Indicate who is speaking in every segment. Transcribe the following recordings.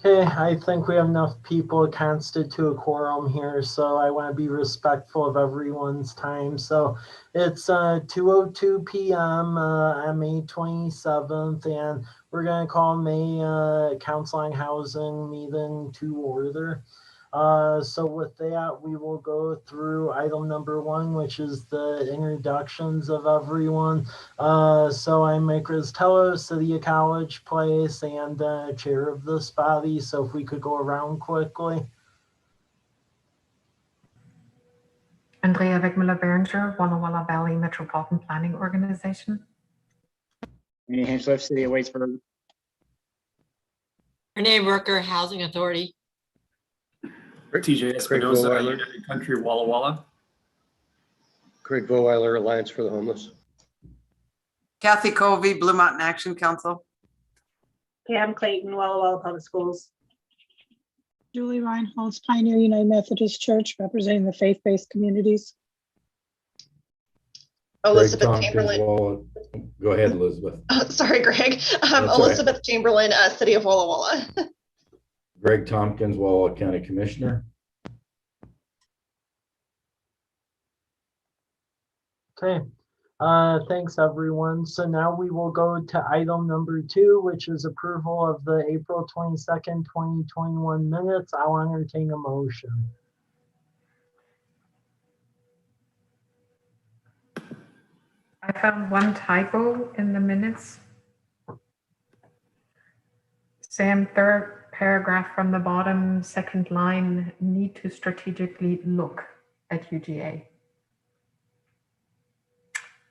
Speaker 1: Okay, I think we have enough people to constitute a quorum here, so I want to be respectful of everyone's time. So it's 2:02 p.m. On May 27th, and we're going to call May Council on Housing meeting to order. So with that, we will go through item number 1, which is the introductions of everyone. So I'm Mike Riztello, City of College Place, and chair of this body. So if we could go around quickly.
Speaker 2: Andrea Wegmüller-Berenger, Walla Valley Metropolitan Planning Organization.
Speaker 3: Renee Hinchliff, City of Waitsburg.
Speaker 4: Renee Worker, Housing Authority.
Speaker 5: TJ Espinosa, United Country, Walla Walla.
Speaker 6: Craig Vohweiler, Alliance for the Homeless.
Speaker 7: Kathy Covey, Blue Mountain Action Council.
Speaker 8: Pam Clayton, Walla Walla Public Schools.
Speaker 9: Julie Reinholz, Pioneer United Methodist Church, representing the faith-based communities.
Speaker 10: Elizabeth Chamberlain. Go ahead, Elizabeth.
Speaker 11: Sorry, Greg. Elizabeth Chamberlain, City of Walla Walla.
Speaker 10: Greg Tompkins, Walla County Commissioner.
Speaker 1: Okay, thanks everyone. So now we will go to item number 2, which is approval of the April 22nd, 2021 minutes. I'll entertain a motion.
Speaker 2: I found one typo in the minutes. Sam, third paragraph from the bottom, second line, need to strategically look at UGA.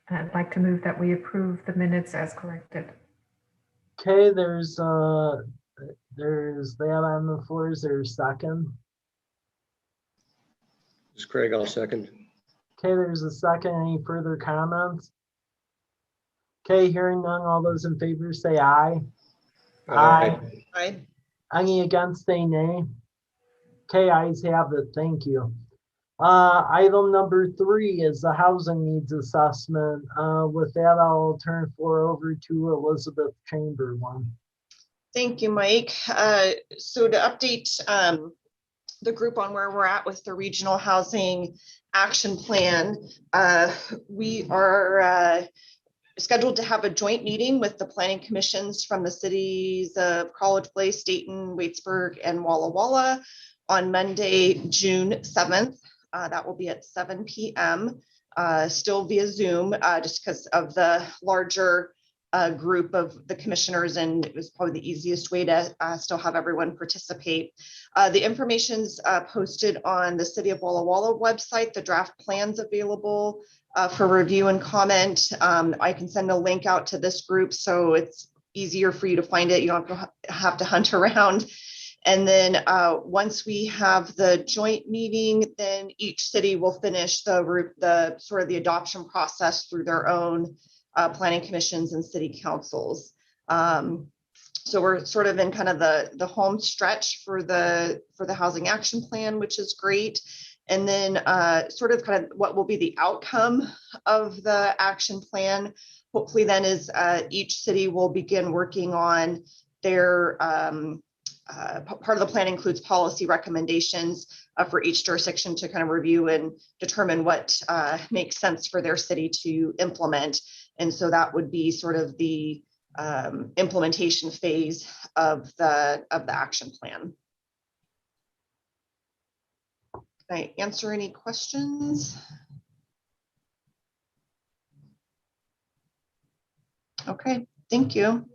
Speaker 2: I'd like to move that we approve the minutes as corrected.
Speaker 1: Okay, there's that on the floor. Is there a second?
Speaker 6: This is Craig, I'll second.
Speaker 1: Okay, there's a second. Any further comments? Okay, hearing none, all those in favor say aye. Aye.
Speaker 11: Aye.
Speaker 1: Any against, say nay. Okay, ayes have it. Thank you. Item number 3 is the housing needs assessment. With that, I'll turn the floor over to Elizabeth Chamberlain.
Speaker 11: Thank you, Mike. So to update the group on where we're at with the Regional Housing Action Plan, we are scheduled to have a joint meeting with the planning commissions from the cities of College Place, Dayton, Waitsburg, and Walla Walla on Monday, June 7th. That will be at 7 p.m. Still via Zoom, just because of the larger group of the commissioners, and it was probably the easiest way to still have everyone participate. The information's posted on the City of Walla Walla website. The draft plan's available for review and comment. I can send a link out to this group so it's easier for you to find it. You don't have to hunt around. And then once we have the joint meeting, then each city will finish the sort of the adoption process through their own planning commissions and city councils. So we're sort of in kind of the home stretch for the housing action plan, which is great. And then sort of kind of what will be the outcome of the action plan, hopefully then is each city will begin working on their part of the plan includes policy recommendations for each jurisdiction to kind of review and determine what makes sense for their city to implement. And so that would be sort of the implementation phase of the action plan. Can I answer any questions? Okay, thank you.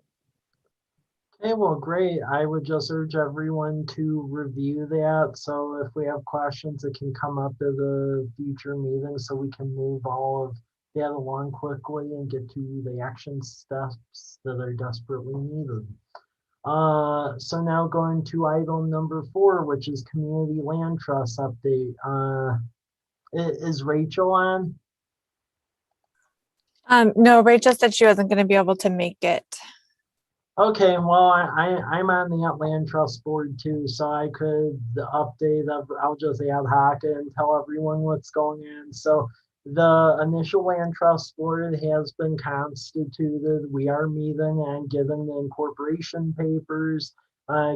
Speaker 1: Okay, well, great. I would just urge everyone to review that. So if we have questions, it can come up at a future meeting so we can move all of that along quickly and get to the action steps that are desperately needed. So now going to item number 4, which is community land trust update. Is Rachel on?
Speaker 12: No, Rachel said she wasn't going to be able to make it.
Speaker 1: Okay, well, I'm on the land trust board too, so I could update. I'll just ad hoc and tell everyone what's going on. So the initial land trust board has been constituted. We are meeting and getting the incorporation papers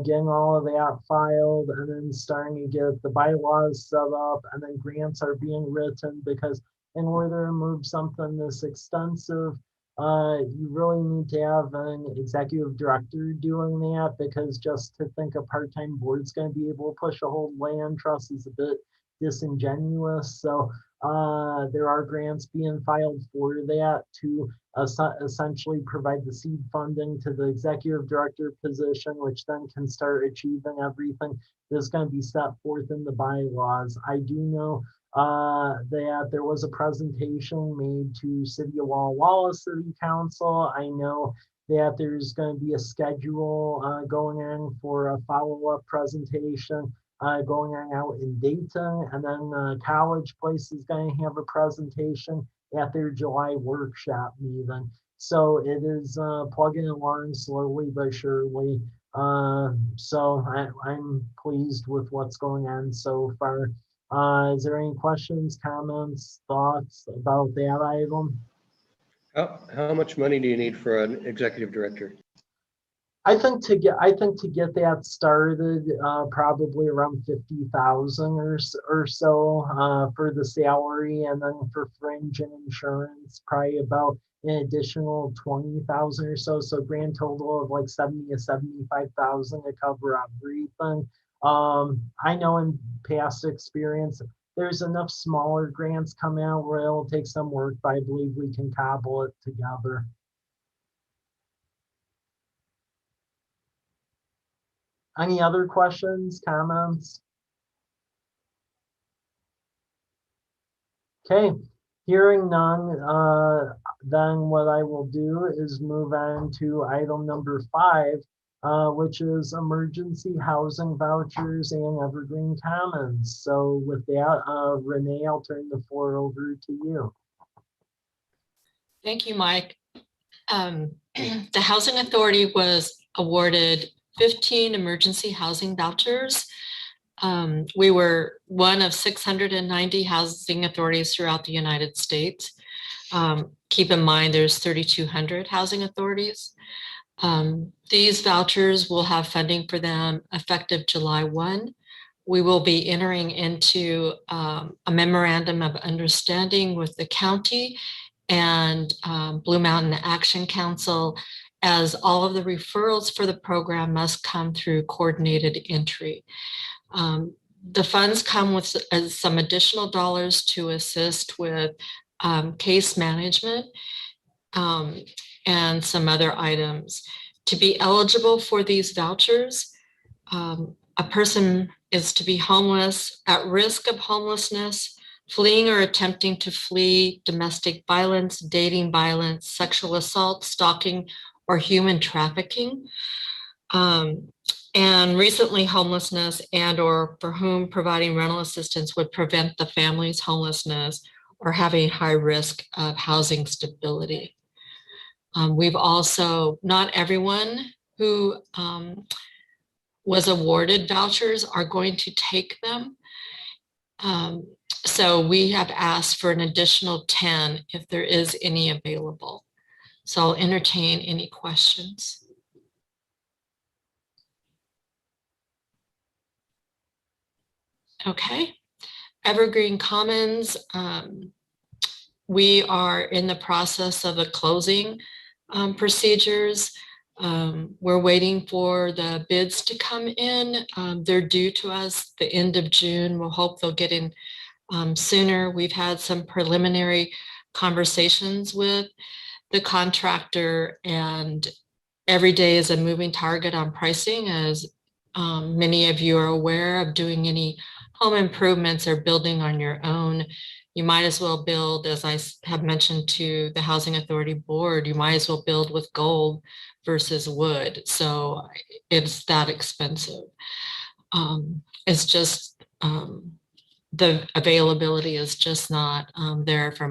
Speaker 1: getting all of that filed, and then starting to get the bylaws set up, and then grants are being written, because in order to move something this extensive, you really need to have an executive director doing that, because just to think a part-time board's going to be able to push a whole land trust is a bit disingenuous. So there are grants being filed for that to essentially provide the seed funding to the executive director position, which then can start achieving everything that's going to be set forth in the bylaws. I do know that there was a presentation made to City of Walla City Council. I know that there's going to be a schedule going in for a follow-up presentation going on out in Dayton, and then College Place is going to have a presentation at their July workshop meeting. So it is plugging along slowly but surely. So I'm pleased with what's going on so far. Is there any questions, comments, thoughts about that item?
Speaker 6: How much money do you need for an executive director?
Speaker 1: I think to get that started, probably around 50,000 or so for the salary, and then for fringe and insurance, probably about an additional 20,000 or so. So grand total of like 70 to 75,000 to cover everything. I know in past experience, there's enough smaller grants come out where it'll take some work, but I believe we can cobble it together. Any other questions, comments? Okay, hearing none, then what I will do is move on to item number 5, which is emergency housing vouchers and Evergreen Commons. So with that, Renee, I'll turn the floor over to you.
Speaker 4: Thank you, Mike. The Housing Authority was awarded 15 emergency housing vouchers. We were one of 690 housing authorities throughout the United States. Keep in mind, there's 3,200 housing authorities. These vouchers will have funding for them effective July 1. We will be entering into a memorandum of understanding with the county and Blue Mountain Action Council, as all of the referrals for the program must come through coordinated entry. The funds come with some additional dollars to assist with case management and some other items. To be eligible for these vouchers, a person is to be homeless, at risk of homelessness, fleeing or attempting to flee domestic violence, dating violence, sexual assault, stalking, or human trafficking, and recently homelessness, and or for whom providing rental assistance would prevent the family's homelessness or having high risk of housing stability. We've also, not everyone who was awarded vouchers are going to take them. So we have asked for an additional 10 if there is any available. So I'll entertain any questions. Okay, Evergreen Commons. We are in the process of the closing procedures. We're waiting for the bids to come in. They're due to us the end of June. We'll hope they'll get in sooner. We've had some preliminary conversations with the contractor, and every day is a moving target on pricing, as many of you are aware of. Doing any home improvements or building on your own, you might as well build, as I have mentioned to the Housing Authority Board, you might as well build with gold versus wood. So it's that expensive. It's just the availability is just not there for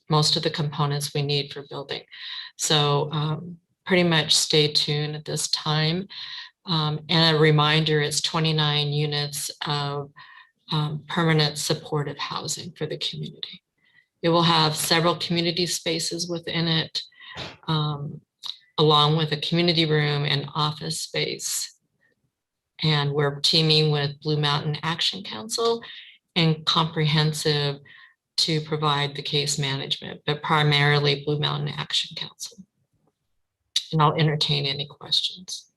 Speaker 4: most of the components we need for building. So pretty much stay tuned at this time. And a reminder, it's 29 units of permanent supportive housing for the community. It will have several community spaces within it, along with a community room and office space And we're teaming with Blue Mountain Action Council and Comprehensive to provide the case management, but primarily Blue Mountain Action Council. And I'll entertain any questions.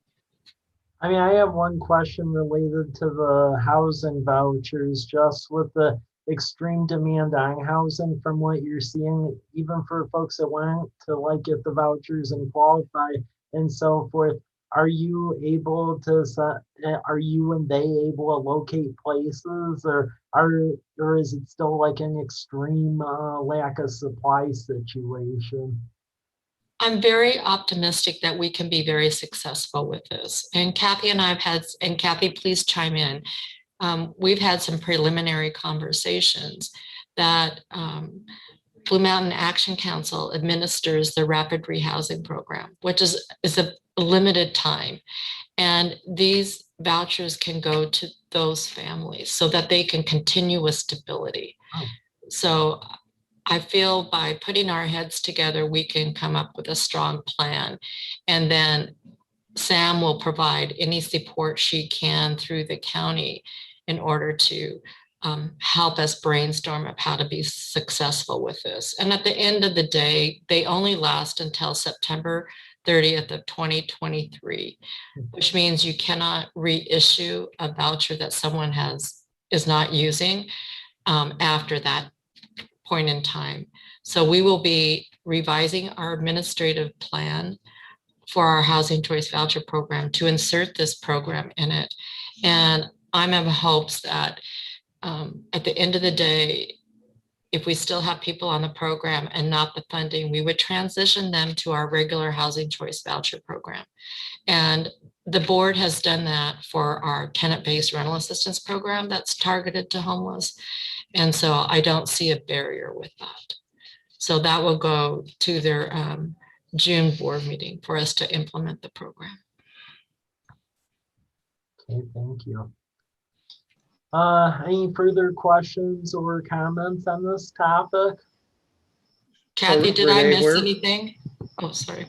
Speaker 1: I mean, I have one question related to the housing vouchers, just with the extreme demand on housing from what you're seeing, even for folks that want to like get the vouchers and qualify and so forth. Are you able to, are you and they able to locate places, or is it still like an extreme lack of supply situation?
Speaker 4: I'm very optimistic that we can be very successful with this. And Kathy and I have had, and Kathy, please chime in. We've had some preliminary conversations that Blue Mountain Action Council administers the rapid rehousing program, which is a limited time. And these vouchers can go to those families so that they can continue with stability.
Speaker 1: Oh.
Speaker 4: So I feel by putting our heads together, we can come up with a strong plan. And then Sam will provide any support she can through the county in order to help us brainstorm of how to be successful with this. And at the end of the day, they only last until September 30th of 2023, which means you cannot reissue a voucher that someone is not using after that point in time. So we will be revising our administrative plan for our housing choice voucher program to insert this program in it. And I'm in hopes that at the end of the day, if we still have people on the program and not the funding, we would transition them to our regular housing choice voucher program. And the board has done that for our tenant-based rental assistance program that's targeted to homeless. And so I don't see a barrier with that. So that will go to their June board meeting for us to implement the program.
Speaker 1: Okay, thank you. Any further questions or comments on this topic?
Speaker 4: Kathy, did I
Speaker 6: Renee,
Speaker 4: miss
Speaker 6: where-
Speaker 4: anything? Oh, sorry.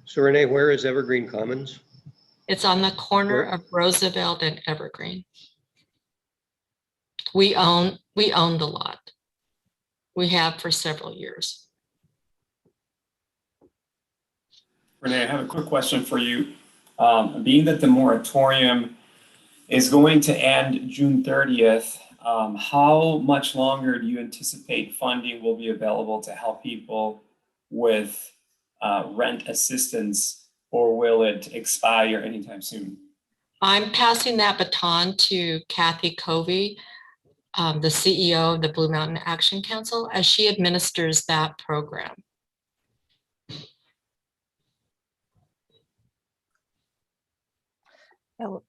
Speaker 6: So Renee, where is Evergreen Commons?
Speaker 4: It's on the corner
Speaker 6: Where?
Speaker 4: of Roosevelt and Evergreen. We own the lot. We have for several years.
Speaker 5: Renee, I have a quick question for you. Being that the moratorium is going to end June 30th, how much longer do you anticipate funding will be available to help people with rent assistance, or will it expire anytime soon?
Speaker 4: I'm passing that baton to Kathy Covey, the CEO of the Blue Mountain Action Council, as she administers that program.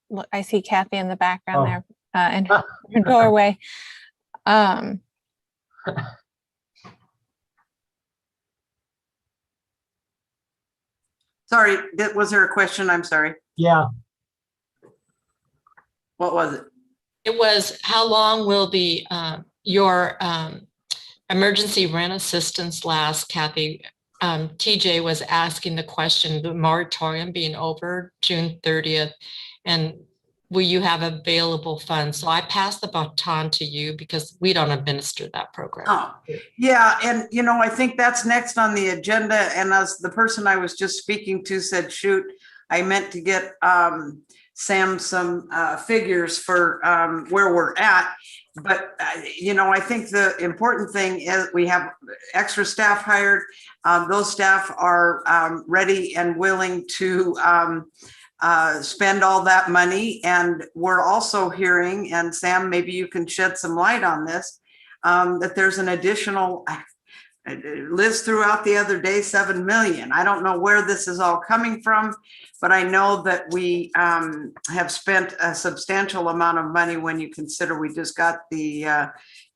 Speaker 12: Look, I see Kathy in the background
Speaker 1: Oh.
Speaker 12: there in her doorway.
Speaker 7: Sorry, was there a question? I'm sorry.
Speaker 1: Yeah,
Speaker 7: What was it?
Speaker 4: It was, how long will the your emergency rent assistance last, Kathy? TJ was asking the question, the moratorium being over June 30th, and will you have available funds? So I passed the baton to you because we don't administer that program.
Speaker 7: Oh, yeah. And, I think that's next on the agenda. And as the person I was just speaking to said, shoot, I meant to get Sam some figures for where we're at. But, I think the important thing is we have extra staff hired. Those staff are ready and willing to spend all that money. And we're also hearing, and Sam, maybe you can shed some light on this, that there's an additional, Liz threw out the other day, 7 million. I don't know where this is all coming from, but I know that we have spent a substantial amount of money when you consider we just got the,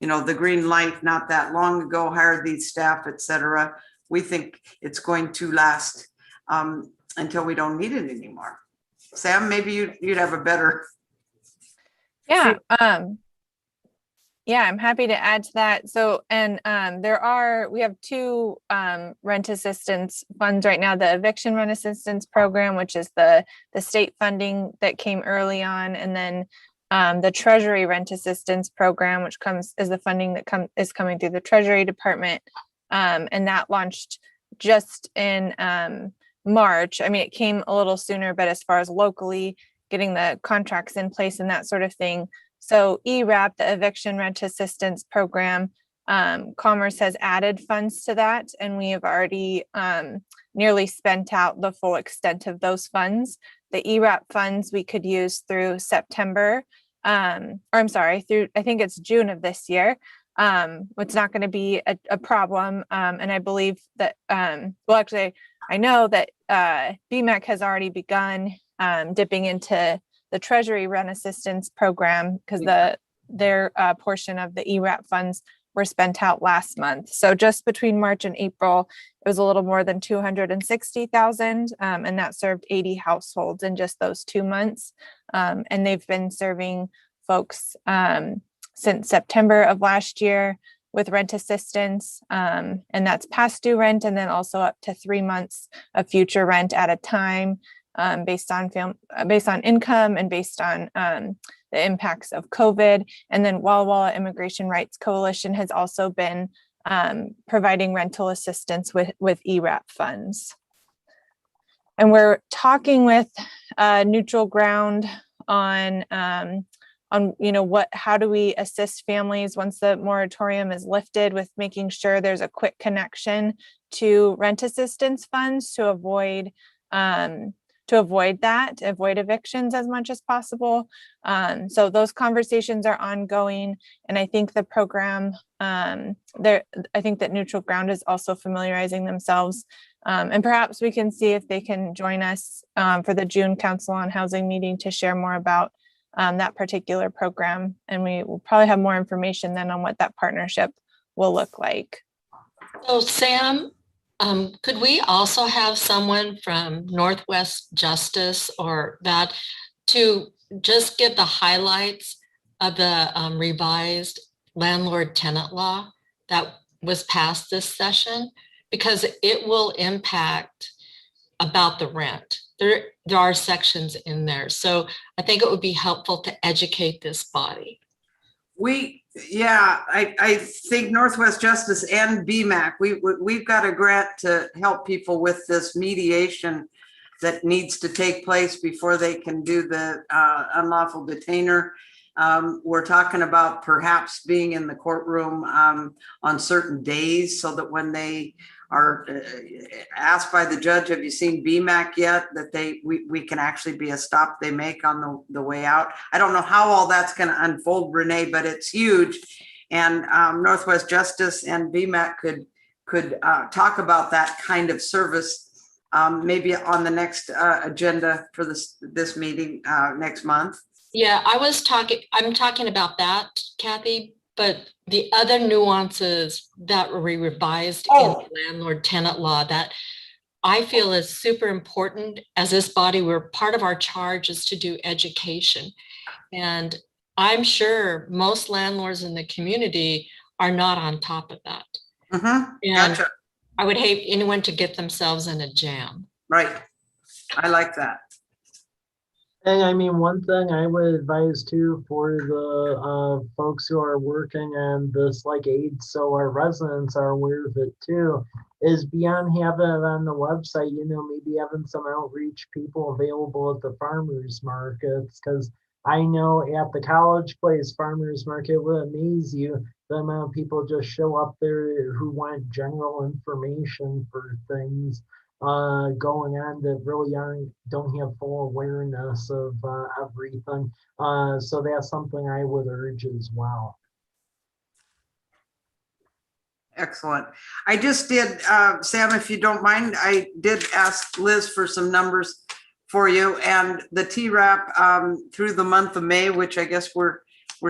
Speaker 7: the green light not that long ago, hired these staff, et cetera. We think it's going to last until we don't need it anymore. Sam, maybe you'd have a better.
Speaker 12: Yeah. Yeah, I'm happy to add to that. So, and we have two rent assistance funds right now, the eviction rent assistance program, which is the state funding that came early on, and then the Treasury rent assistance program, which is the funding that is coming through the Treasury Department. And that launched just in March. I mean, it came a little sooner, but as far as locally getting the contracts in place and that sort of thing. So ERAP, the eviction rent assistance program, Commerce has added funds to that, and we have already nearly spent out the full extent of those funds. The ERAP funds we could use through September, or I'm sorry, through, I think it's June of this year. It's not going to be a problem. And I believe that, well, actually, I know that BMAC has already begun dipping into the Treasury rent assistance program because their portion of the ERAP funds were spent out last month. So just between March and April, it was a little more than 260,000, and that served 80 households in just those 2 months. And they've been serving folks since September of last year with rent assistance, and that's past due rent, and then also up to 3 months of future rent at a time. Based on income and based on the impacts of COVID. And then Walla Immigration Rights Coalition has also been providing rental assistance with ERAP funds. And we're talking with Neutral Ground on how do we assist families once the moratorium is lifted, with making sure there's a quick connection to rent assistance funds to avoid evictions as much as possible. So those conversations are ongoing. And I think the program, I think that Neutral Ground is also familiarizing themselves. And perhaps we can see if they can join us for the June Council on Housing meeting to share more about that particular program. And we will probably have more information then on what that partnership will look like.
Speaker 4: So Sam, could we also have someone from Northwest Justice or that to just give the highlights of the revised landlord-tenant law that was passed this session? Because it will impact about the rent. There are sections in there. So I think it would be helpful to educate this body.
Speaker 7: I think Northwest Justice and BMAC, we've got a grant to help people with this mediation that needs to take place before they can do the unlawful detainer. We're talking about perhaps being in the courtroom on certain days so that when they are asked by the judge, have you seen BMAC yet? That we can actually be a stop they make on the way out. I don't know how all that's going to unfold, Renee, but it's huge. And Northwest Justice and BMAC could talk about that kind of service maybe on the next agenda for this meeting next month.
Speaker 4: Yeah, I'm talking about that, Kathy, but the other nuances that were revised in the landlord-tenant law that I feel is super important as this body. Part of our charge is to do education. And I'm sure most landlords in the community are not on top of that.
Speaker 7: Mm-hmm.
Speaker 4: And
Speaker 7: gotcha.
Speaker 4: I would hate anyone to get themselves in a jam.
Speaker 7: Right. I like that.
Speaker 1: And I mean, one thing I would advise too for the folks who are working on this like aid, so our residents are aware of it too, is beyond having it on the website, maybe having some outreach people available at the farmers markets. Because I know at the College Place farmers market would amaze you the amount of people just show up there who want general information for things going on that really don't have full awareness of everything. So that's something I would urge as well.
Speaker 7: Excellent. I just did, Sam, if you don't mind, I did ask Liz for some numbers for you, and the TRAP through the month of May, which I guess we're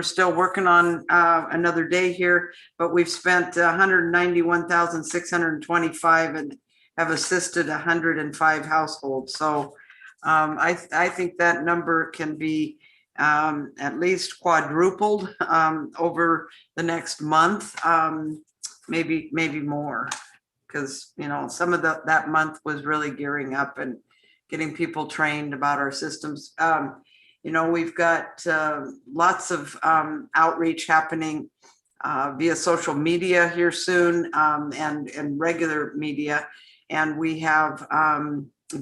Speaker 7: still working on another day here, but we've spent 191,625 and have assisted 105 households. So I think that number can be at least quadrupled over the next month, maybe more. Because, you know, some of that month was really gearing up and getting people trained about our systems. You know, we've got lots of outreach happening via social media here soon, and regular media. And we have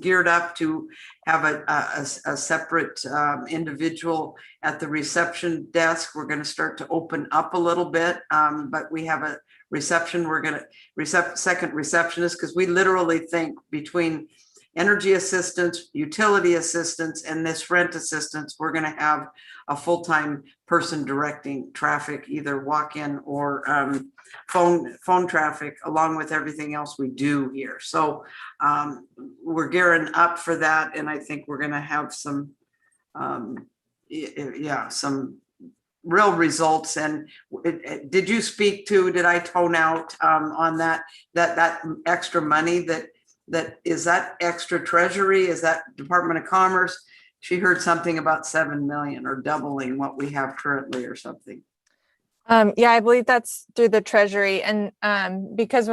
Speaker 7: geared up to have a separate individual at the reception desk. We're going to start to open up a little bit, but we have a reception. We're going to second receptionist, because we literally think between energy assistance, utility assistance, and this rent assistance, we're going to have a full-time person directing traffic, either walk-in or phone traffic, along with everything else we do here. So we're gearing up for that, and I think we're going to have some some real results. And did you speak to, did I tone out on that extra money that is that extra treasury? Is that Department of Commerce? She heard something about 7 million, or doubling what we have currently or something.
Speaker 12: Yeah, I believe that's through the Treasury. And because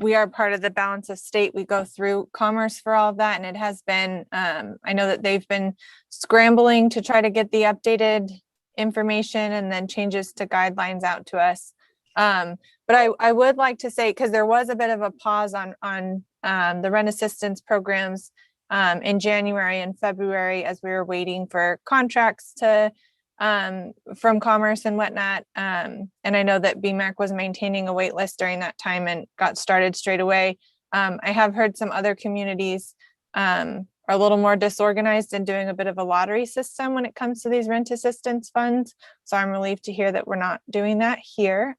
Speaker 12: we are part of the balance of state, we go through Commerce for all of that. And it has been, I know that they've been scrambling to try to get the updated information and then changes to guidelines out to us. But I would like to say, because there was a bit of a pause on the rent assistance programs in January and February, as we were waiting for contracts to from Commerce and whatnot. And I know that BMAC was maintaining a wait list during that time and got started straight away. I have heard some other communities are a little more disorganized and doing a bit of a lottery system when it comes to these rent assistance funds. So I'm relieved to hear that we're not doing that here.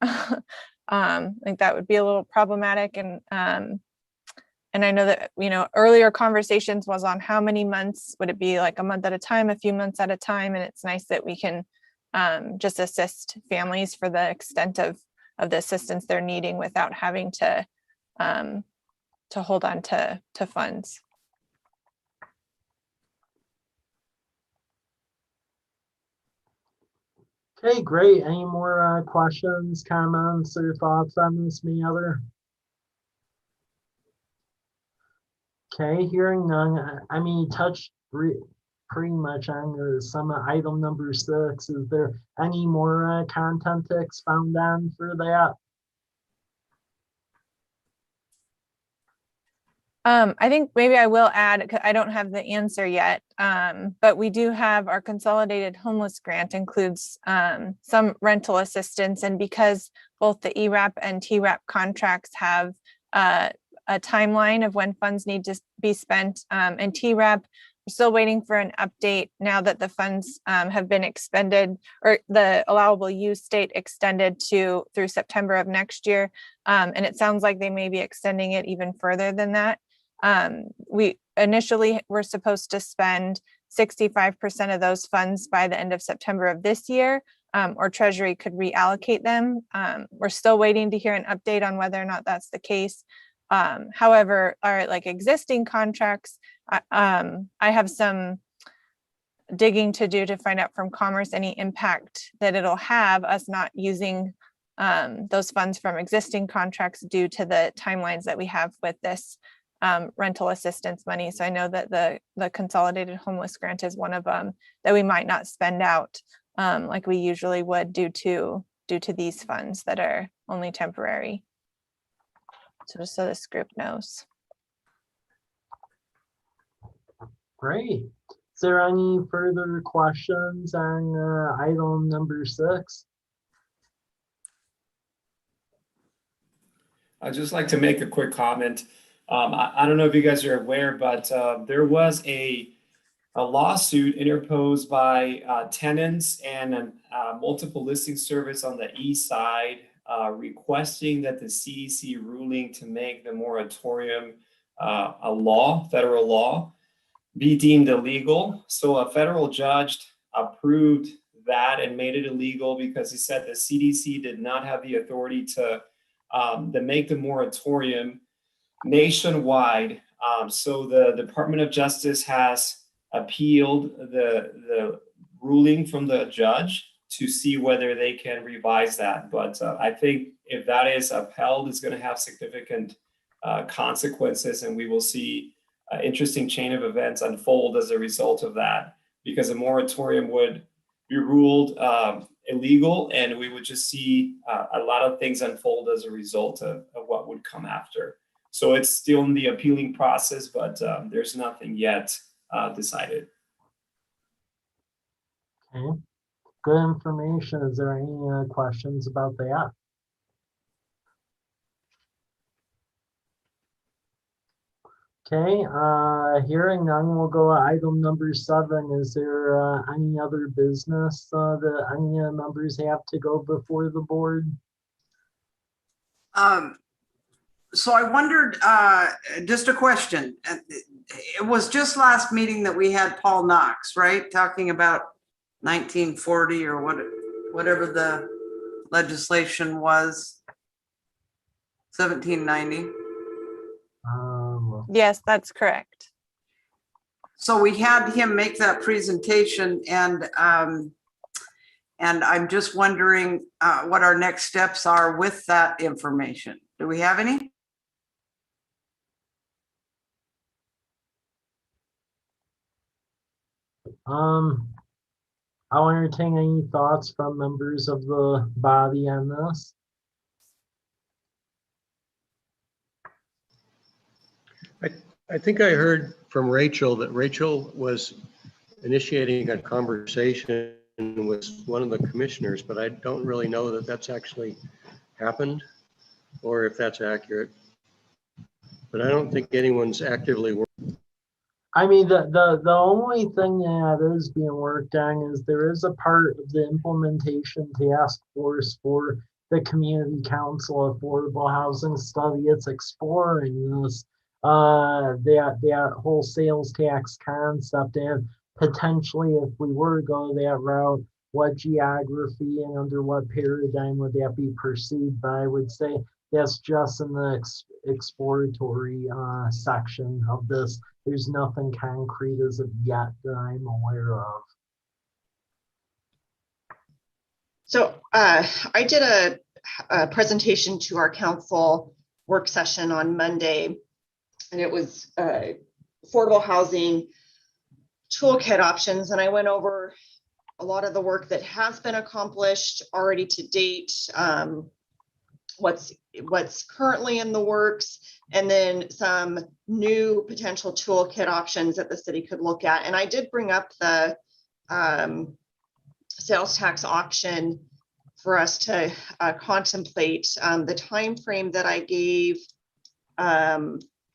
Speaker 12: I think that would be a little problematic. And I know that, you know, earlier conversations was on how many months, would it be like a month at a time, a few months at a time? And it's nice that we can just assist families for the extent of the assistance they're needing without having to hold on to funds.
Speaker 1: Okay, great. Any more questions, comments, or thoughts on this, Mather? Okay, hearing none. I mean, touched pretty much on some item number 6. Is there any more content to expound on for that?
Speaker 12: I think maybe I will add, 'cause I don't have the answer yet, but we do have our Consolidated Homeless Grant includes some rental assistance. And because both the ERAP and TRAP contracts have a timeline of when funds need to be spent, and TRAP, we're still waiting for an update now that the funds have been expended, or the allowable use date extended through September of next year. And it sounds like they may be extending it even further than that. We initially were supposed to spend 65% of those funds by the end of September of this year, or Treasury could reallocate them. We're still waiting to hear an update on whether or not that's the case. However, our existing contracts, I have some digging to do to find out from Commerce any impact that it'll have us not using those funds from existing contracts due to the timelines that we have with this rental assistance money. So I know that the Consolidated Homeless Grant is one of them that we might not spend out like we usually would due to these funds that are only temporary. So just so this group knows.
Speaker 1: Great. Is there any further questions on item number 6?
Speaker 5: I'd just like to make a quick comment. I don't know if you guys are aware, but there was a lawsuit interposed by tenants and multiple listing service on the east side requesting that the CDC ruling to make the moratorium a law, federal law, be deemed illegal. So a federal judge approved that and made it illegal because he said the CDC did not have the authority to make the moratorium nationwide. So the Department of Justice has appealed the ruling from the judge to see whether they can revise that. But I think if that is upheld, it's going to have significant consequences, and we will see an interesting chain of events unfold as a result of that, because a moratorium would be ruled illegal, and we would just see a lot of things unfold as a result of what would come after. So it's still in the appealing process, but there's nothing yet decided.
Speaker 1: Okay, good information. Is there any questions about that? Okay, hearing none, we'll go to item number 7. Is there any other business that any members have to go before the board?
Speaker 7: So I wondered, just a question. It was just last meeting that we had Paul Knox, right? Talking about 1940 or whatever the legislation was, 1790.
Speaker 12: Yes, that's correct.
Speaker 7: So we had him make that presentation, and I'm just wondering what our next steps are with that information. Do we have any?
Speaker 1: I'll entertain any thoughts from members of the body on this.
Speaker 6: I think I heard from Rachel that Rachel was initiating a conversation with one of the commissioners, but I don't really know that that's actually happened or if that's accurate. But I don't think anyone's actively working.
Speaker 1: I mean, the only thing that is being worked on is there is a part of the implementation task force for the Community Council Affordable Housing Study. It's exploring this, that whole sales tax concept, and potentially, if we were to go that route, what geography and under what paradigm would that be perceived by? I would say that's just in the exploratory section of this. There's nothing concrete as of yet that I'm aware of.
Speaker 11: So I did a presentation to our council work session on Monday, and it was affordable housing toolkit options. And I went over a lot of the work that has been accomplished already to date, what's currently in the works, and then some new potential toolkit options that the city could look at. And I did bring up the sales tax auction for us to contemplate. The time frame that I gave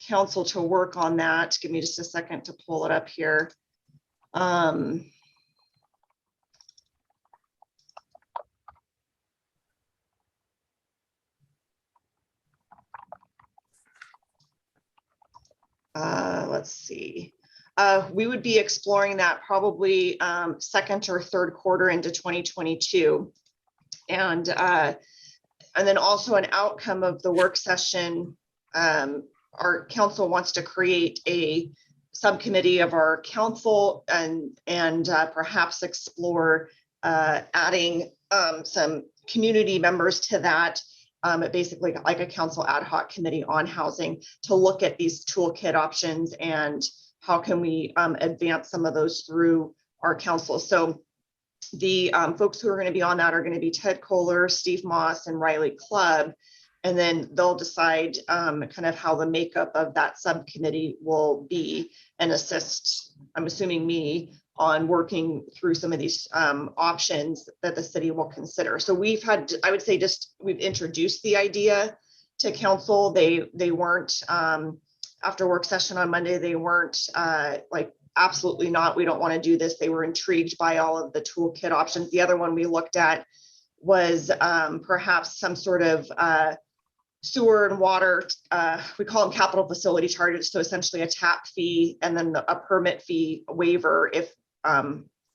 Speaker 11: council to work on that. Give me just a second to pull it up here. Let's see. We would be exploring that probably second or third quarter into 2022. And then also an outcome of the work session, our council wants to create a subcommittee of our council and perhaps explore adding some community members to that. Basically like a council ad hoc committee on housing to look at these toolkit options and how can we advance some of those through our council. So the folks who are going to be on that are going to be Ted Kohler, Steve Moss, and Riley Clubb. And then they'll decide kind of how the makeup of that subcommittee will be and assist, I'm assuming me, on working through some of these options that the city will consider. So we've had, I would say, we've introduced the idea to council. They weren't, after work session on Monday, they weren't like, absolutely not, we don't want to do this. They were intrigued by all of the toolkit options. The other one we looked at was perhaps some sort of sewer and water, we call them capital facility charges. So essentially a tap fee and then a permit fee waiver if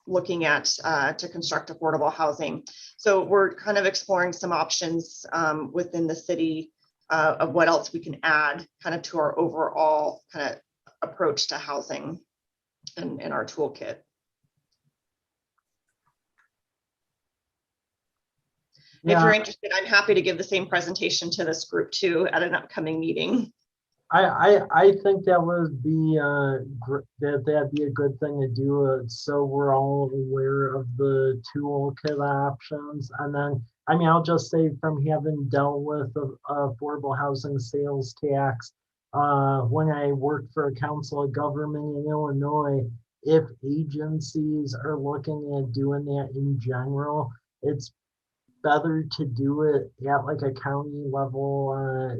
Speaker 11: looking at to construct affordable housing. So we're kind of exploring some options within the city of what else we can add kind of to our overall kind of approach to housing and our toolkit. If you're interested, I'm happy to give the same presentation to this group too at an upcoming meeting.
Speaker 1: I think that would be that'd be a good thing to do, so we're all aware of the toolkit options. And then, I mean, I'll just say, from having dealt with affordable housing sales tax, when I worked for a council of government in Illinois, if agencies are looking at doing that in general, it's better to do it at like a county level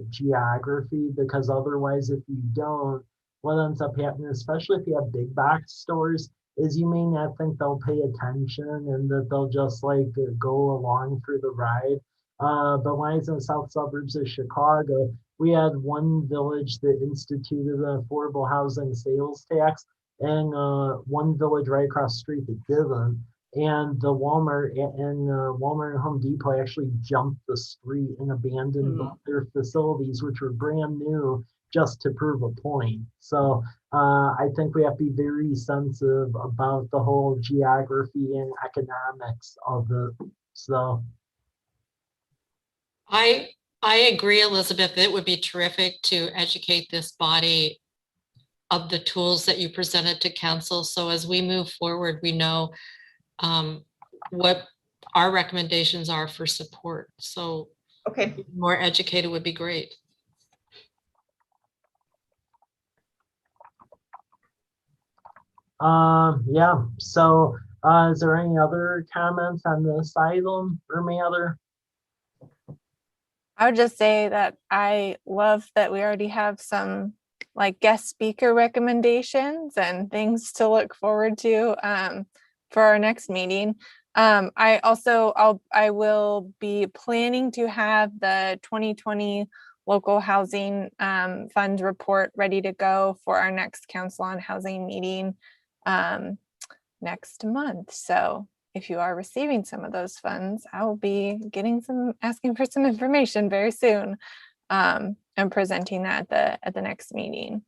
Speaker 1: geography, because otherwise, if you don't, what ends up happening, especially if you have big box stores, is you may not think they'll pay attention and that they'll just like go along for the ride. But when I was in the south suburbs of Chicago, we had one village that instituted an affordable housing sales tax, and one village right across the street that didn't. And the Walmart and Home Depot actually jumped the street and abandoned both their facilities, which were brand new, just to prove a point. So I think we have to be very sensitive about the whole geography and economics of it. So
Speaker 4: I agree, Elizabeth. It would be terrific to educate this body of the tools that you presented to council. So as we move forward, we know what our recommendations are for support. So
Speaker 11: okay,
Speaker 4: more educated would be great.
Speaker 1: Yeah, so is there any other comments on this item or matter?
Speaker 12: I would just say that I love that we already have some like guest speaker recommendations and things to look forward to for our next meeting. I will be planning to have the 2020 local housing fund report ready to go for our next Council on Housing meeting next month. So if you are receiving some of those funds, I will be asking for some information very soon and presenting that at the next meeting.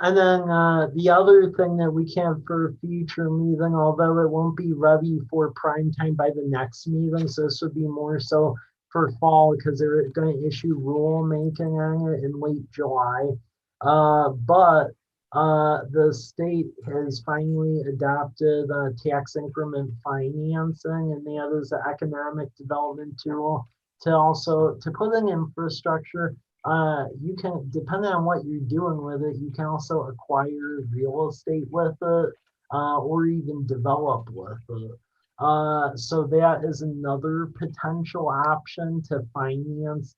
Speaker 1: And then the other thing that we can for a future meeting, although it won't be ready for prime time by the next meeting, so this would be more so for fall, because they're going to issue rulemaking on it in late July. But the state has finally adopted tax increment financing, and that is an economic development tool to put in infrastructure. You can, depending on what you're doing with it, you can also acquire real estate with it, or even develop with it. So that is another potential option to finance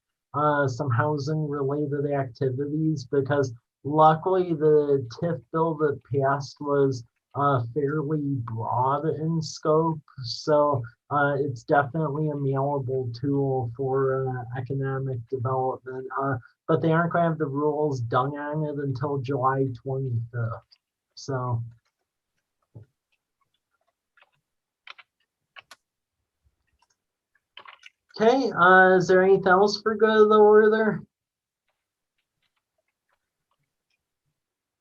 Speaker 1: some housing related activities, because luckily the TIF bill that passed was fairly broad in scope. So it's definitely a malleable tool for economic development, but they aren't going to have the rules done on it until July 25th. So. Okay, is there anything else for good of the order?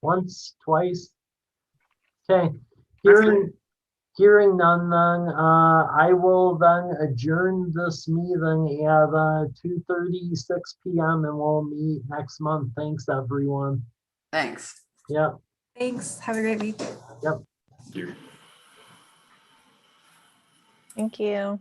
Speaker 1: Once, twice? Okay, Hearing none, then I will then adjourn this meeting at 2:36 p.m. and we'll meet next month. Thanks, everyone.
Speaker 7: Thanks.
Speaker 1: Yep.
Speaker 2: Thanks. Have a great week.
Speaker 1: Yep.
Speaker 5: Thank you.
Speaker 12: Thank you.